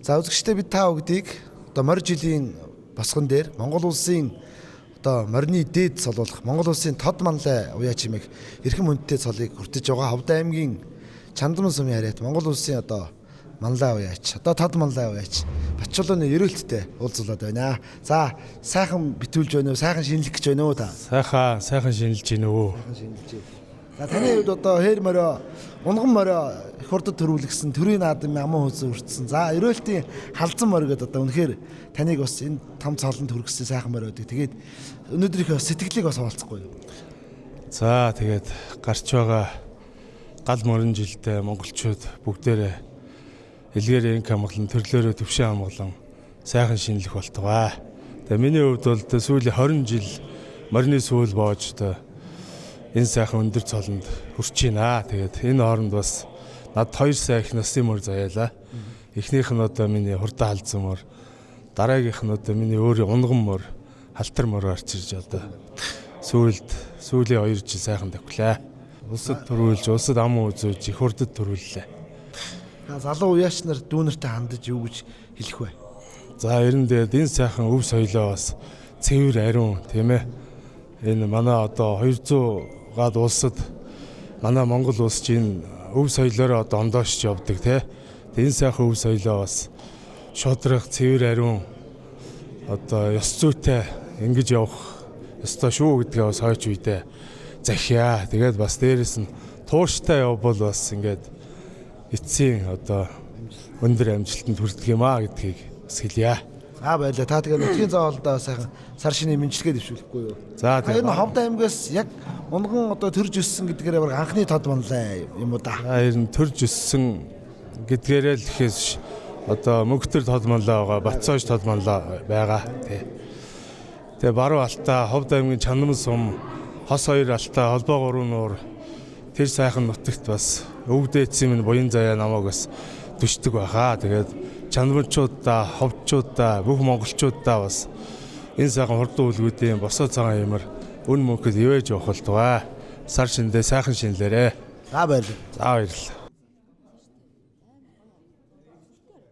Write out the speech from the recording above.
За үзэгчдээ бид та бүгдийг одоо морь жилийн босгон дээр Монгол улсын одоо морины дээд цол болох Монгол улсын тод манлай уяа чимээх эрхэм хүндтэй цолыг хүртэж байгаа Ховд аймгийн Чандман сумын харьяат Монгол улсын одоо манлай уяач одоо тод манлай уяач Батчуулууны ерөөлттэй уулзуулаад байна. За сайхан битүүлж байна уу? Сайхан шинэлэх гэж байна уу та? Сайхан шинэлж байна уу? За таны хувьд одоо хэр морио, унган морио их хурдад төрүүлгсэн, төрийн наадам аман хөөцөө өртсөн. За ерөөлтийн халзан морио гэдэг одоо үнэхээр таныг бас энэ том цолонд хүргэсэн сайхан морио гэдэг. Тэгээд өнөөдрийнхөө сэтгэлийг бас хаваалцахгүй юу? За тэгээд гарч байгаа гал морин жилдээ монголчууд бүгдээрээ илгээр инк амгалан төрлөөрөө төвшин амгалан сайхан шинэлэх болтугай. Тэгээд миний хувьд бол сүүлийн 20 жил морины сүүл боож энэ сайхан өндөр цолонд хүрч байна. Тэгээд энэ хооронд бас над 2 сая их насын мөр заяалаа. Эхнийх нь одоо миний хурдан халзан мөр, дараагийнх нь одоо миний өөрийн унган мөр, халтар мөр гарч ирж одоо сүүлийн 2 жил сайхан давхлаа. Улсад төрүүлж, улсад ам үзүүлж, их хурдад төрүүллээ. Залуу уяач нар дүүнертэй хандаж юу гэж хэлэх вэ? За ерэн дээд энэ сайхан өв соёлоо бас цэвэр ариун тийм ээ. Энэ манай одоо 200 гад улсад манай Монгол улс чинь өв соёлоороо одоо ондоошж явдаг тий. Энэ сайхан өв соёлоо бас шудрах, цэвэр ариун одоо ёс зүйтэй ингэж явах ёстой шүү гэдгээ бас хойч үедээ захиа. Тэгээд бас дээрэс нь тууштай явбал бас ингээд эцсийн одоо өндөр амжилтанд хүрдэг юм аа гэдгийг бас хэлье. Байлаа. Та тэгээд нутгийн заавалдаа сайхан сар шинийн мэдлэгээ дэвшүүлэхгүй юу? За тэгээд энэ Ховд аймгаас яг унган одоо төрж өссөн гэдгээрээ баг анхны тод манлай юм уу да? Ер нь төрж өссөн гэдгээрээ л ихээс одоо мөнхтөр тод манлай байгаа, Батцоож тод манлай байгаа тий. Тэгээ баруун алтаа Ховд аймгийн Чандман сум, Хос 2 алтаа, Холбоо 3 нуур тэр сайхан нутагт бас өвгдөө эцсийн минь буян заяа намайг бас төшдөг байхаа. Тэгээд Чандманчуудаа, ховдчуудаа, бүх монголчуудаа бас энэ сайхан хурдан үлгүүдийн босоо цагаан юмар өн мөнхөд ивэж явах болтугай. Сар шиндээ сайхан шинлээрээ. За баярлалаа. За баярлалаа.